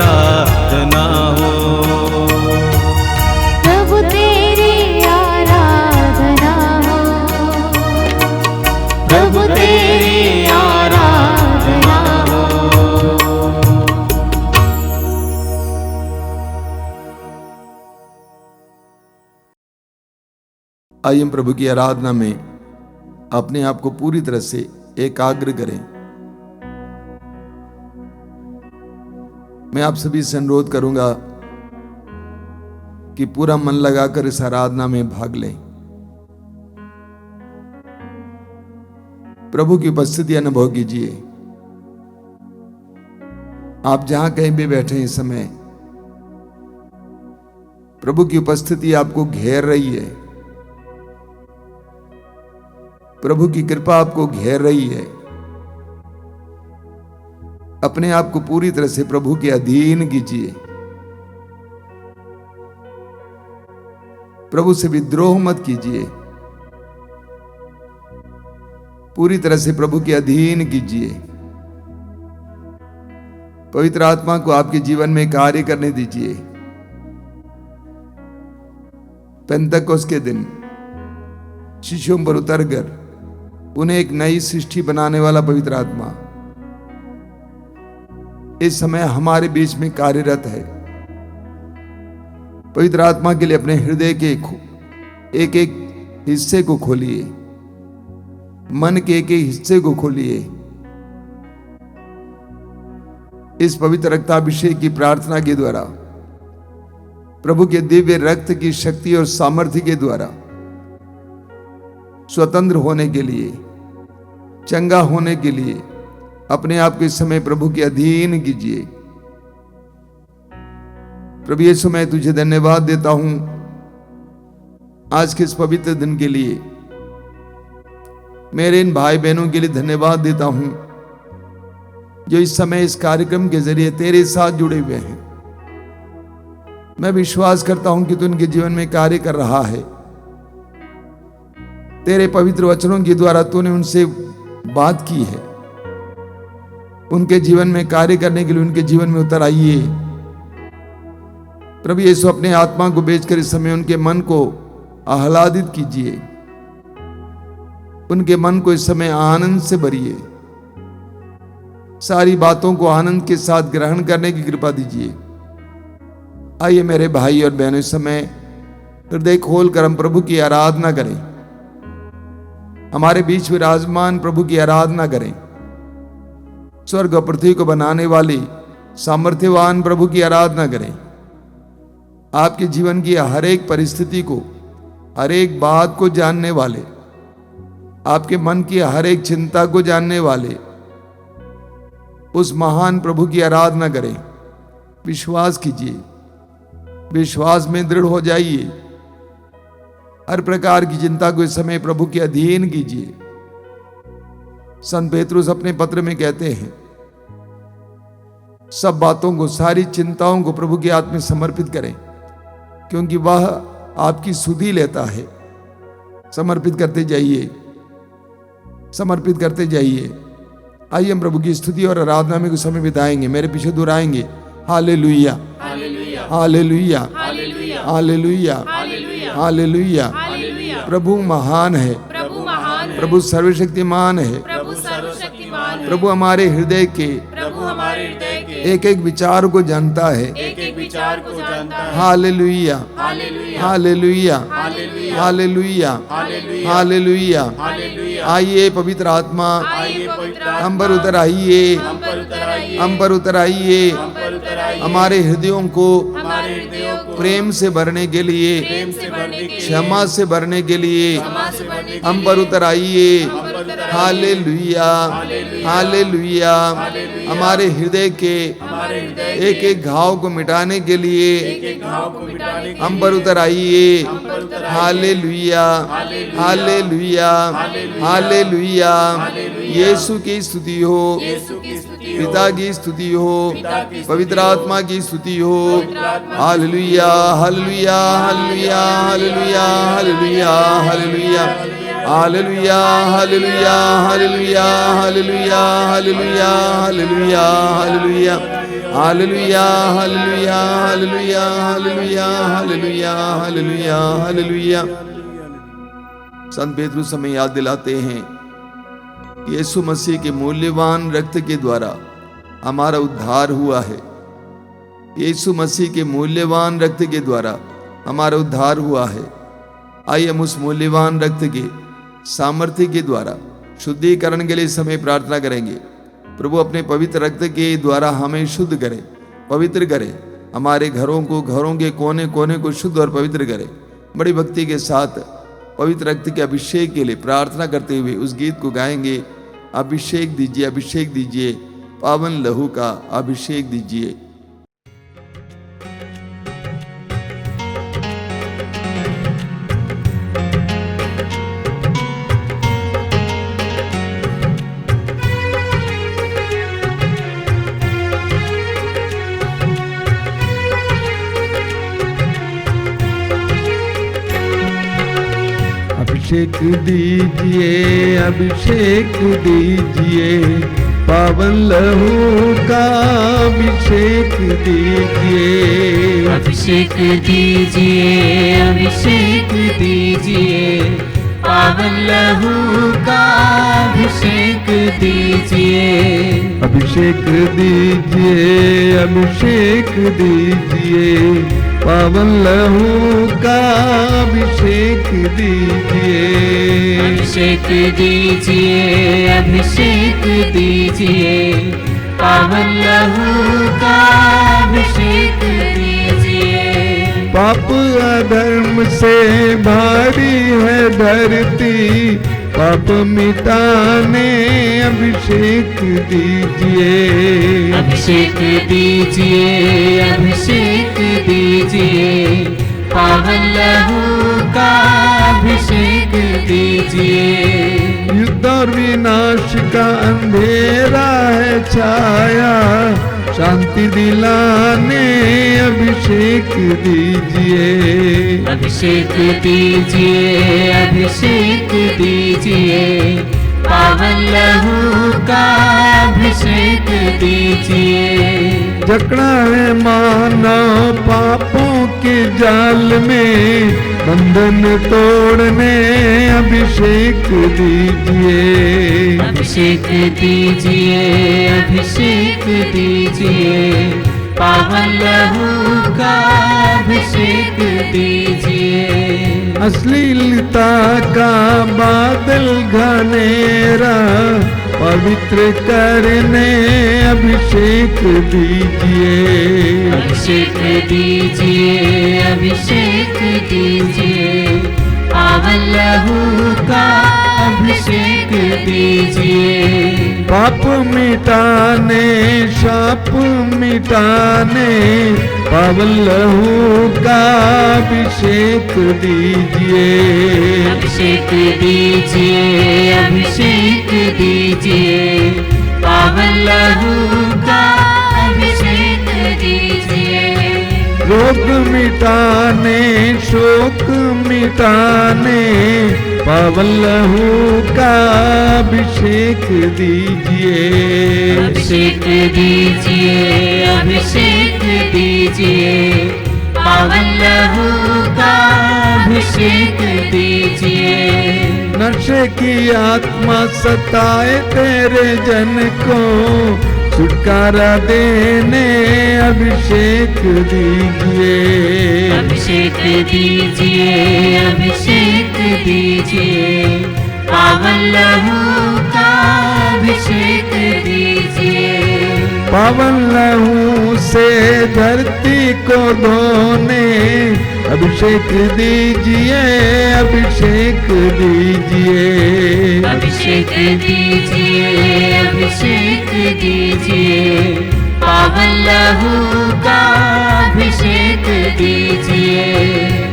आइए हम प्रभु की आराधना में अपने आप को पूरी तरह से एकाग्र करें। मैं आप सभी से अनुरोध करूंगा कि पूरा मन लगाकर इस आराधना में भाग लें। प्रभु की उपस्थिति अनुभव कीजिए। आप जहां कहीं भी बैठे हैं, इस समय प्रभु की उपस्थिति आपको घेर रही है। प्रभु की कृपा आपको घेर रही है। अपने आप को पूरी तरह से प्रभु के अधीन कीजिए। प्रभु से विद्रोह मत कीजिए। पूरी तरह से प्रभु के अधीन कीजिए। पवित्र आत्मा को आपके जीवन में कार्य करने दीजिए। पेंतकोस्त के दिन शिष्यों पर उतरकर उन्हें एक नई सृष्टि बनाने वाला पवित्र आत्मा इस समय हमारे बीच में कार्यरत है। पवित्र आत्मा के लिए अपने हृदय के एक एक हिस्से को खोलिए। मन के एक एक हिस्से को खोलिए। इस पवित्र रक्ताभिषेक की प्रार्थना के द्वारा, प्रभु के दिव्य रक्त की शक्ति और सामर्थ्य के द्वारा स्वतंत्र होने के लिए, चंगा होने के लिए अपने आप को इस समय प्रभु के अधीन कीजिए। प्रभु यीशु, मैं तुझे धन्यवाद देता हूं आज के इस पवित्र दिन के लिए। मेरे इन भाई बहनों के लिए धन्यवाद देता हूं जो इस समय इस कार्यक्रम के जरिए तेरे साथ जुड़े हुए हैं। मैं विश्वास करता हूं कि तू उनके जीवन में कार्य कर रहा है। तेरे पवित्र वचनों के द्वारा तूने उनसे बात की है। उनके जीवन में कार्य करने के लिए उनके जीवन में उतर आइए। प्रभु यीशु, अपने आत्मा को बेचकर इस समय उनके मन को आह्लादित कीजिए। उनके मन को इस समय आनंद से भरिए। सारी बातों को आनंद के साथ ग्रहण करने की कृपा दीजिए। आइए मेरे भाई और बहनों, इस समय हृदय खोलकर हम प्रभु की आराधना करें। हमारे बीच विराजमान प्रभु की आराधना करें। स्वर्ग और पृथ्वी को बनाने वाले सामर्थ्यवान प्रभु की आराधना करें। आपके जीवन की हर एक परिस्थिति को, हर एक बात को जानने वाले, आपके मन की हर एक चिंता को जानने वाले उस महान प्रभु की आराधना करें। विश्वास कीजिए। विश्वास में दृढ़ हो जाइए। हर प्रकार की चिंता को इस समय प्रभु के अधीन कीजिए। संत पेतरुस अपने पत्र में कहते हैं, सब बातों को, सारी चिंताओं को प्रभु के हाथ में समर्पित करें, क्योंकि वह आपकी सुधि लेता है। समर्पित करते जाइए। समर्पित करते जाइए। आइए हम प्रभु की स्तुति और आराधना में कुछ समय बिताएंगे। मेरे पीछे दोहराएंगे, हालेलुया, हालेलुया, हालेलुया, हालेलुया। प्रभु महान है। प्रभु सर्वशक्तिमान है। प्रभु हमारे हृदय के एक एक विचार को जानता है। Hallelujah, hallelujah, hallelujah, hallelujah. आइए पवित्र आत्मा, हम पर उतर आइए। हम पर उतर आइए। हमारे हृदयों को प्रेम से भरने के लिए, क्षमा से भरने के लिए हम पर उतर आइए। Hallelujah, hallelujah. हमारे हृदय के एक एक घाव को मिटाने के लिए हम पर उतर आइए। Hallelujah, hallelujah, hallelujah. यीशु की स्तुति हो, पिता की स्तुति हो, पवित्र आत्मा की स्तुति हो। Hallelujah, hallelujah, hallelujah, hallelujah, hallelujah, hallelujah, hallelujah, hallelujah, hallelujah, hallelujah, hallelujah, hallelujah, hallelujah, hallelujah, hallelujah, hallelujah, hallelujah, hallelujah, hallelujah, hallelujah. संत पेतरुस हमें याद दिलाते हैं कि यीशु मसीह के मूल्यवान रक्त के द्वारा हमारा उद्धार हुआ है। यीशु मसीह के मूल्यवान रक्त के द्वारा हमारा उद्धार हुआ है। आइए हम उस मूल्यवान रक्त के सामर्थ्य के द्वारा शुद्धिकरण के लिए समय प्रार्थना करेंगे। प्रभु अपने पवित्र रक्त के द्वारा हमें शुद्ध करे, पवित्र करे, हमारे घरों के कोने कोने को शुद्ध और पवित्र करे। बड़ी भक्ति के साथ पवित्र रक्त के अभिषेक के लिए प्रार्थना करते हुए उस गीत को गाएंगे। अभिषेक दीजिए, अभिषेक दीजिए, पावन लहू का अभिषेक दीजिए। अभिषेक दीजिए, अभिषेक दीजिए, पावन लहू का अभिषेक दीजिए। अभिषेक दीजिए, अभिषेक दीजिए, पावन लहू का अभिषेक दीजिए। अभिषेक दीजिए, अभिषेक दीजिए, पावन लहू का अभिषेक दीजिए। अभिषेक दीजिए, अभिषेक दीजिए, पावन लहू का अभिषेक दीजिए। पाप अधर्म से भारी है धरती, पाप मिटाने अभिषेक दीजिए। अभिषेक दीजिए, अभिषेक दीजिए, पावन लहू का अभिषेक दीजिए। युद्ध और विनाश का अंधेरा है छाया, शांति दिलाने अभिषेक दीजिए। अभिषेक दीजिए, अभिषेक दीजिए, पावन लहू का अभिषेक दीजिए। जकड़ा है मानव पापों के जाल में, बंधन तोड़ने अभिषेक दीजिए। अभिषेक दीजिए, अभिषेक दीजिए, पावन लहू का अभिषेक दीजिए। अश्लीलता का बादल घनेरा पवित्र करने अभिषेक दीजिए। अभिषेक दीजिए, अभिषेक दीजिए, पावन लहू का अभिषेक दीजिए। पाप मिटाने, शाप मिटाने, पावन लहू का अभिषेक दीजिए। अभिषेक दीजिए, अभिषेक दीजिए, पावन लहू का अभिषेक दीजिए। रोग मिटाने, शोक मिटाने, पावन लहू का अभिषेक दीजिए। अभिषेक दीजिए, अभिषेक दीजिए, पावन लहू का अभिषेक दीजिए। नशे की आत्मा सताए तेरे जन को, छुटकारा देने अभिषेक दीजिए। अभिषेक दीजिए, अभिषेक दीजिए, पावन लहू का अभिषेक दीजिए। पावन लहू से धरती को धोने अभिषेक दीजिए, अभिषेक दीजिए। अभिषेक दीजिए, अभिषेक दीजिए, पावन लहू का अभिषेक दीजिए।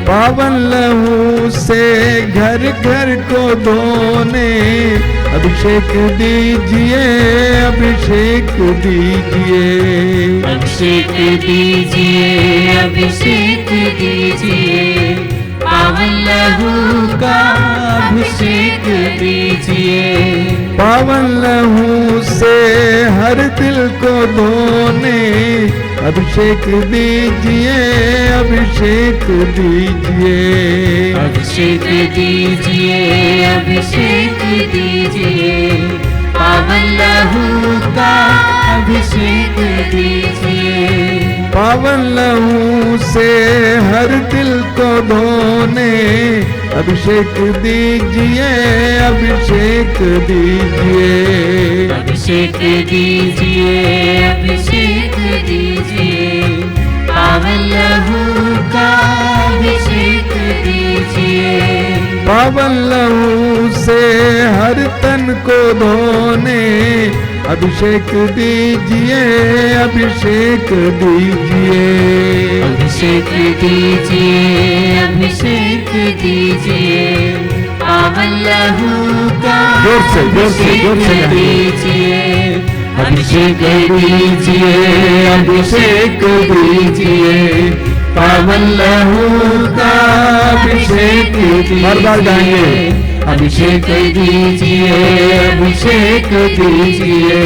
पावन लहू से घर घर को धोने अभिषेक दीजिए, अभिषेक दीजिए। अभिषेक दीजिए, अभिषेक दीजिए, पावन लहू का अभिषेक दीजिए। पावन लहू से हर दिल को धोने अभिषेक दीजिए, अभिषेक दीजिए। अभिषेक दीजिए, अभिषेक दीजिए, पावन लहू का अभिषेक दीजिए। पावन लहू से हर दिल को धोने अभिषेक दीजिए, अभिषेक दीजिए, अभिषेक दीजिए, अभिषेक दीजिए, पावन लहू का अभिषेक दीजिए, पावन लहू से हर तन को धोने अभिषेक दीजिए, अभिषेक दीजिए, अभिषेक दीजिए, अभिषेक दीजिए, पावन लहू का जोर से अभिषेक दीजिए, अभिषेक दीजिए, अभिषेक दीजिए, पावन लहू का अभिषेक बार बार गाएंगे। अभिषेक दीजिए, अभिषेक दीजिए,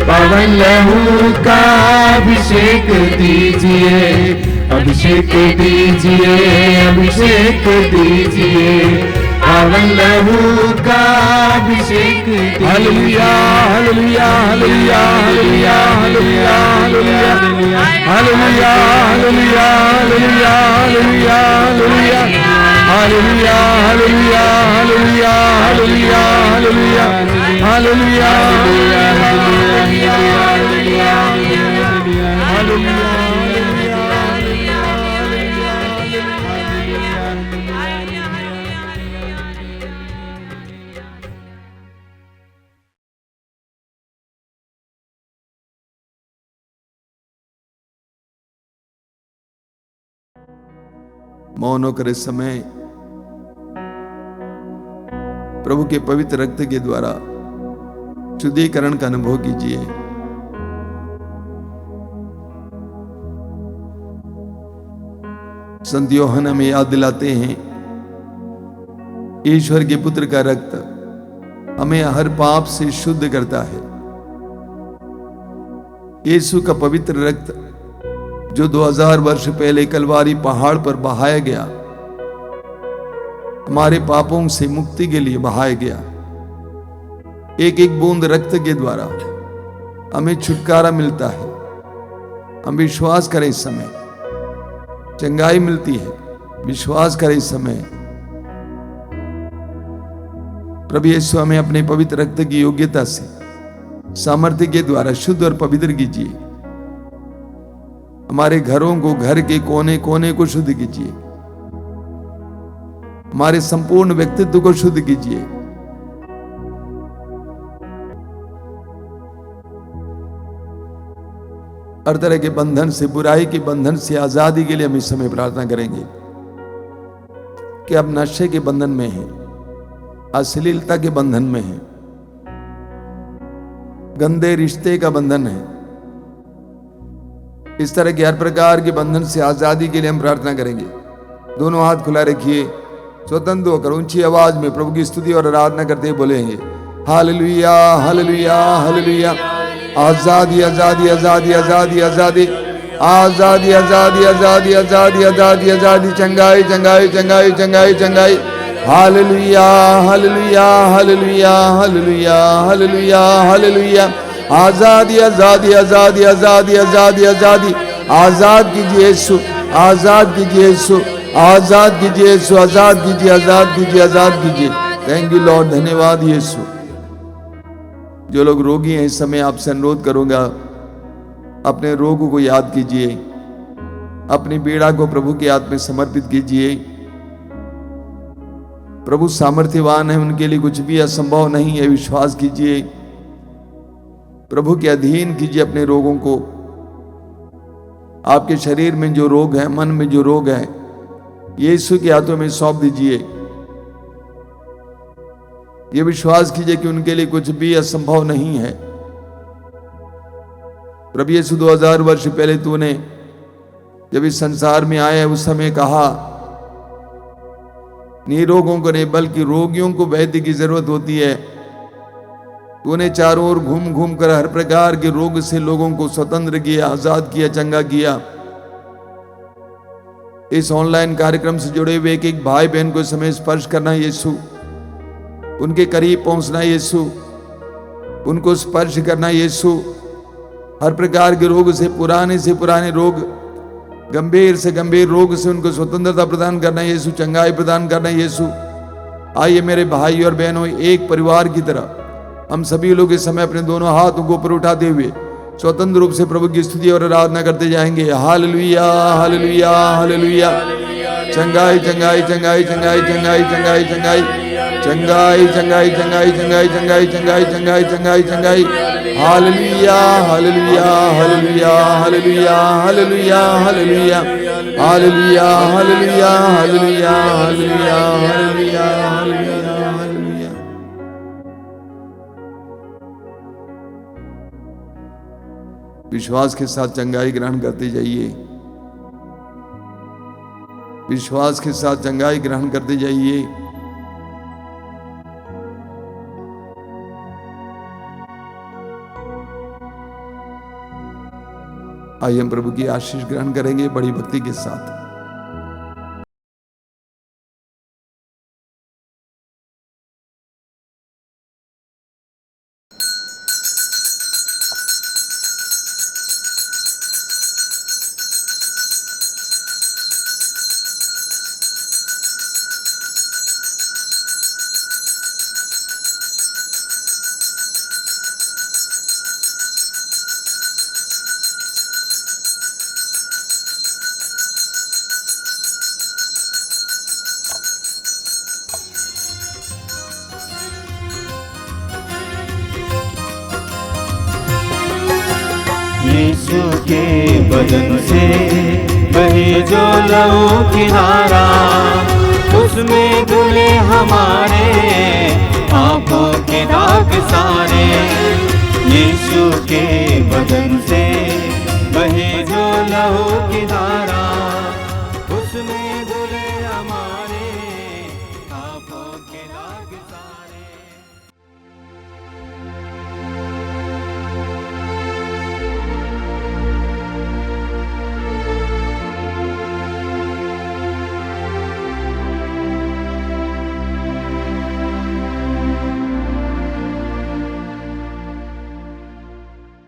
पावन लहू का अभिषेक दीजिए, अभिषेक दीजिए, अभिषेक दीजिए, पावन लहू का अभिषेक दीजिए। Hallelujah, hallelujah, hallelujah, hallelujah, hallelujah, hallelujah, hallelujah, hallelujah, hallelujah, hallelujah, hallelujah, hallelujah, hallelujah, hallelujah, hallelujah, hallelujah, मौन होकर इस समय प्रभु के पवित्र रक्त के द्वारा शुद्धिकरण का अनुभव कीजिए। संत यूहन्ना हमें याद दिलाते हैं, ईश्वर के पुत्र का रक्त हमें हर पाप से शुद्ध करता है। यीशु का पवित्र रक्त जो 2000 वर्ष पहले कलवारी पहाड़ पर बहाया गया, हमारे पापों से मुक्ति के लिए बहाया गया। एक एक बूंद रक्त के द्वारा हमें छुटकारा मिलता है। हम विश्वास करें इस समय चंगाई मिलती है। विश्वास करें इस समय प्रभु यीशु हमें अपने पवित्र रक्त की योग्यता से सामर्थ्य के द्वारा शुद्ध और पवित्र कीजिए। हमारे घरों को, घर के कोने कोने को शुद्ध कीजिए। हमारे संपूर्ण व्यक्तित्व को शुद्ध कीजिए। हर तरह के बंधन से, बुराई के बंधन से आजादी के लिए हम इस समय प्रार्थना करेंगे कि अब नशे के बंधन में हैं, अश्लीलता के बंधन में हैं, गंदे रिश्ते का बंधन है। इस तरह के हर प्रकार के बंधन से आजादी के लिए हम प्रार्थना करेंगे। दोनों हाथ खुला रखिए, स्वतंत्र होकर ऊंची आवाज में प्रभु की स्तुति और आराधना करते हुए बोलेंगे, हालेलुया, हालेलुया, हालेलुया। आजादी, आजादी, आजादी, आजादी, आजादी, आजादी, आजादी, आजादी, आजादी, आजादी, आजादी, चंगाई, चंगाई, चंगाई, चंगाई, चंगाई। Hallelujah, hallelujah, hallelujah, hallelujah, hallelujah, hallelujah. आजादी, आजादी, आजादी, आजादी, आजादी, आजादी। आजाद कीजिए यीशु, आजाद कीजिए यीशु, आजाद कीजिए यीशु, आजाद कीजिए, आजाद कीजिए, आजाद कीजिए। थैंक यू लॉर्ड, धन्यवाद यीशु। जो लोग रोगी हैं इस समय आपसे अनुरोध करूंगा, अपने रोग को याद कीजिए, अपनी पीड़ा को प्रभु के हाथ में समर्पित कीजिए। प्रभु सामर्थ्यवान है, उनके लिए कुछ भी असंभव नहीं है। विश्वास कीजिए, प्रभु के अधीन कीजिए अपने रोगों को। आपके शरीर में जो रोग है, मन में जो रोग है, यीशु के हाथों में सौंप दीजिए। ये विश्वास कीजिए कि उनके लिए कुछ भी असंभव नहीं है। प्रभु यीशु 2000 वर्ष पहले तूने जब इस संसार में आया उस समय कहा, निरोगों को नहीं बल्कि रोगियों को वैद्य की जरूरत होती है। तूने चारों ओर घूम घूम कर हर प्रकार के रोग से लोगों को स्वतंत्र किया, आजाद किया, चंगा किया। इस ऑनलाइन कार्यक्रम से जुड़े हुए एक एक भाई बहन को इस समय स्पर्श करना यीशु, उनके करीब पहुंचना यीशु, उनको स्पर्श करना यीशु। हर प्रकार के रोग से पुराने रोग गंभीर से गंभीर रोग से उनको स्वतंत्रता प्रदान करना यीशु, चंगाई प्रदान करना यीशु। आइए मेरे भाई और बहनों, एक परिवार की तरह हम सभी लोग इस समय अपने दोनों हाथों को ऊपर उठाते हुए स्वतंत्र रूप से प्रभु की स्तुति और आराधना करते जाएंगे। Hallelujah hallelujah hallelujah. चंगाई चंगाई चंगाई चंगाई चंगाई चंगाई चंगाई चंगाई चंगाई चंगाई चंगाई चंगाई चंगाई चंगाई चंगाई चंगाई। Hallelujah hallelujah hallelujah hallelujah hallelujah hallelujah hallelujah hallelujah hallelujah hallelujah hallelujah hallelujah hallelujah. विश्वास के साथ चंगाई ग्रहण करते जाइए, विश्वास के साथ चंगाई ग्रहण करते जाइए। आइए हम प्रभु की आशीष ग्रहण करेंगे बड़ी भक्ति के साथ। यीशु के बदन से बहे जो लहू की धारा, उसमें धुले हमारे पापों के दाग सारे। यीशु के बदन से बहे जो लहू की धारा,